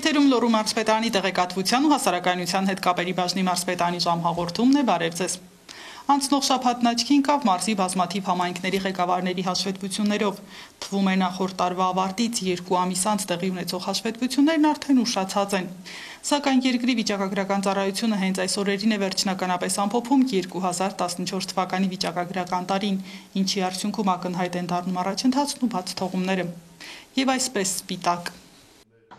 Եթերում Լոռու մարզպետարանի տեղեկատվության ու հասարակայնության հետ կապերի բաժնի մարզպետարանի ժամհաղորդումն է, բարև ձեզ։ Անցնող շաբաթն աչքի ընկավ մարզի բազմաթիվ համայնքների ղեկավարների հաշվետվություններով։ Թվում է նախորդ տարվա ավարտից 2 ամիս անց տեղի ունեցող հաշվետվություններն արդեն ուշացած են։ Սակայն երկրի վիճակագրական ծառայությունը հենց այս օրերին է վերջնականապես ամփոփում 2014 թվականի վիճակագրական տարին, ինչի արդյունքում ակնհայտ են դառնում առաջընթացն ու բաց թողումները։ Եվ այսպես սպիտակ։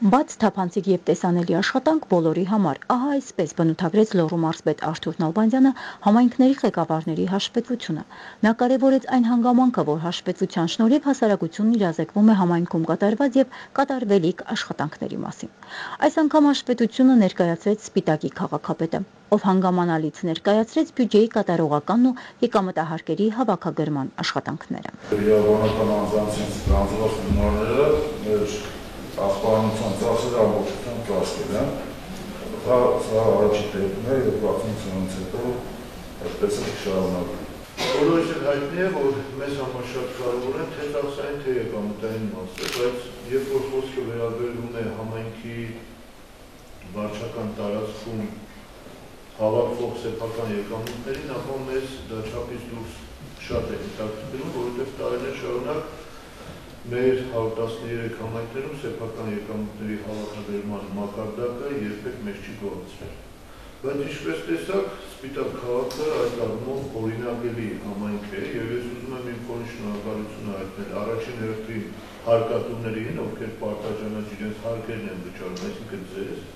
Բաց թափանցիկ եւ տեսանելի աշխատանք բոլորի համար, ահա այսպես բնութագրեց Լոռու մարզպետ Արթուր Նալբանդյանը համայնքների ղեկավարների հաշվետվությունը։ Նա կարևորեց այն հանգամանքը, որ հաշվետվության շնորհիվ հասարակությունն իրազեկվում է համայնքում կատարված եւ կատարվելիք աշխատանքների մասին։ Այս անգամ հաշվետվությունը ներկայացրեց Սպիտակի քաղաքապետը, ով հանգամանալից ներկայացրեց բյուջեի կատարողականն ու եկամտահարկերի հավաքագրման աշխատանքները։ Աղբանության ծախսերը ամբողջությամբ ծախսել են, սա առաջի տեղն է և 60-ից հետո այդպես է շարունակում։ Բոլորիս էլ հայտնի է, որ մեզ համար շատ կարևոր են թե ծախսային, թե եկամտային մասը, բայց երբ որ խոսքը վերաբերվում է համայնքի վարչական տարածքում հավաքվող սեփական եկամուտներին, ապա մեզ դա չափից դուրս շատ է հետաքրքրում, որովհետև տարիներ շարունակ մեր 113 համայնքներում սեփական եկամուտների հավաքագրման մակարդակը երբեք մեզ չի գոհացրել։ Բայց ինչպես տեսակ, Սպիտակ քաղաքը այդ առումով օրինակելի համայնք է եւ ես ուզում եմ իմ փորձ շնորհակալություն հայտնել առաջին հերթին հարկատուներին, ովքեր պարտաճանաչ իրենց հարկերն են վճարում, այսինքն ձեզ,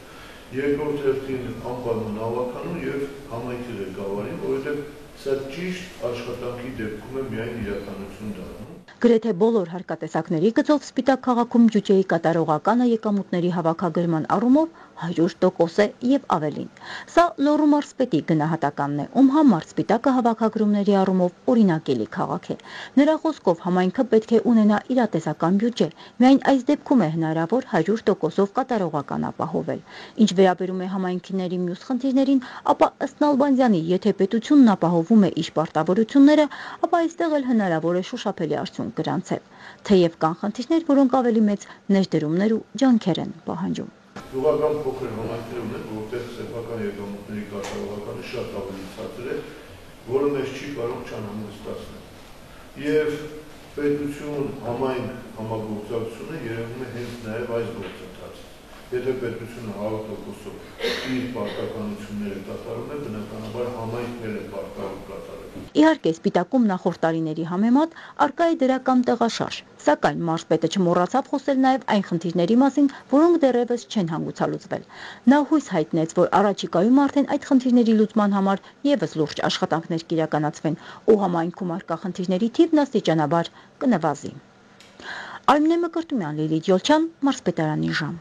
երկրորդ հերթին անպայման հավաքանուն եւ համայնքի ղեկավարին, որովհետեւ սա ճիշտ աշխատանքի դեպքում է միայն իրականություն դառնում։ Գրեթե բոլոր հարկատեսակների գծով Սպիտակ քաղաքում բյուջեի կատարողականը եկամուտների հավաքագրման առումով 100% է եւ ավելին։ Սա Լոռու մարզպետի գնահատականն է, ում համար Սպիտակը հավաքագրումների առումով օրինակելի քաղաք է։ Նրա խոսքով համայնքը պետք է ունենա իրատեսական բյուջե, միայն այս դեպքում է հնարավոր 100%-ով կատարողական ապահովել։ Ինչ վերաբերում է համայնքների մյուս խնդիրներին, ապա ըստ Նալբանդյանի, եթե պետությունն ապահովում է իր պարտավորությունները, ապա այստեղ էլ հնարավոր է շոշափելի արդյունք գրանցել, թեև կան խնդիրներ, որոնք ավելի մեծ ներդրումներ ու ջանքեր են պահանջում։ Գյուղական փոքր համայնքներ ունեն, որտեղ սեփական եկամուտների կատարողականը շատ ավելի ցածր է, որը մեզ չի կարող չանհանգստացնել։ Եվ պետություն, համայնք համագործակցությունը երևում է հենց նաև այս գործընթացից։ Եթե պետությունը 100%-ով իր պարտականությունները կատարում է, բնականաբար համայնքները պարտավոր կատարել։ Իհարկե, Սպիտակում նախորդ տարիների համեմատ առկա է դրական տեղաշարժ, սակայն մարզպետը չմոռացավ խոսել նաև այն խնդիրների մասին, որոնք դեռևս չեն հանգուցալուծվել։ Նա հույս հայտնեց, որ առաջիկայում արդեն այդ խնդիրների լուծման համար ևս լուրջ աշխատանքներ կիրականացվեն, ու համայնքում առկա խնդիրների թիվն աստիճանաբար կնվազի։ Արմինե Մկրտումյան, Լիլիթ Յոլչյան, մարզպետարանի ժամ։